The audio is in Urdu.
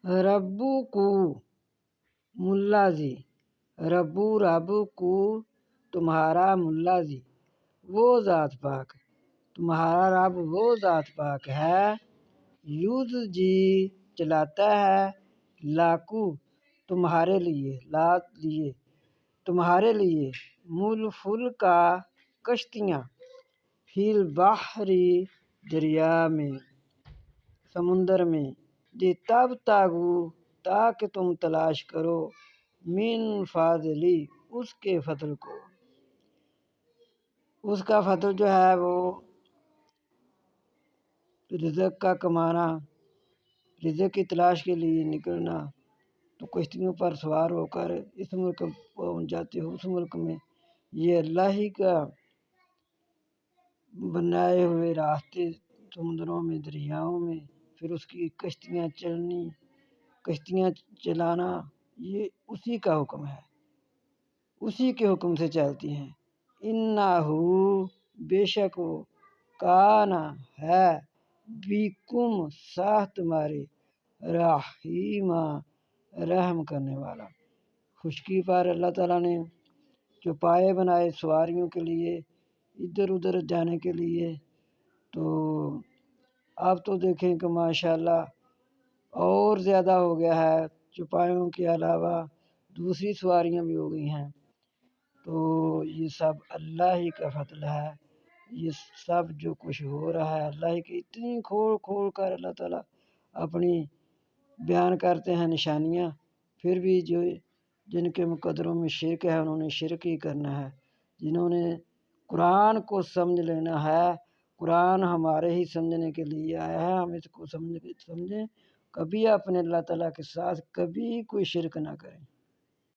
ربو کو ملا جی، ربو رب کو تمہارا ملا جی، وہ ذات پاک، تمہارا رب وہ ذات پاک ہے، یوز جی چلاتا ہے، لاکو تمہارے لیے، لات لیے تمہارے لیے، مول فل کا کشتیاں، فیل بحری دریا میں، سمندر میں، دی تب تاگو تاکہ تم تلاش کرو، من فاضلی اس کے فضل کو، اس کا فضل جو ہے وہ رزق کا کمانا، رزق کی تلاش کے لیے نکلنا، تو کشتیوں پر سوار ہو کر اس ملک پہنچ جاتے ہو، اس ملک میں یہ اللہ ہی کا بنائے ہوئے راستے، سمندروں میں، دریاؤں میں، پھر اس کی کشتیاں چلنی، کشتیاں چلانا، یہ اسی کا حکم ہے، اسی کے حکم سے چلتی ہیں۔ انہو بے شک وہ، کانا ہے، بیکم ساتھ تمہارے، رحیمہ رحم کرنے والا۔ خشکی پر اللہ تعالیٰ نے جو پائے بنائے سواریوں کے لیے، ادھر ادھر جانے کے لیے، تو اب تو دیکھیں کہ ماشاءاللہ اور زیادہ ہو گیا ہے، چوپایوں کے علاوہ دوسری سواریاں بھی ہو گئی ہیں، تو یہ سب اللہ ہی کا فضل ہے، یہ سب جو کچھ ہو رہا ہے اللہ ہی کی، اتنی کھول کھول کر اللہ تعالیٰ اپنی بیان کرتے ہیں نشانیاں، پھر بھی جن کے مقدروں میں شرک ہے انہوں نے شرک ہی کرنا ہے، جنہوں نے قرآن کو سمجھ لینا ہے، قرآن ہمارے ہی سمجھنے کے لیے آیا ہے، ہم اس کو سمجھیں، کبھی اپنے اللہ تعالیٰ کے ساتھ کبھی کوئی شرک نہ کریں۔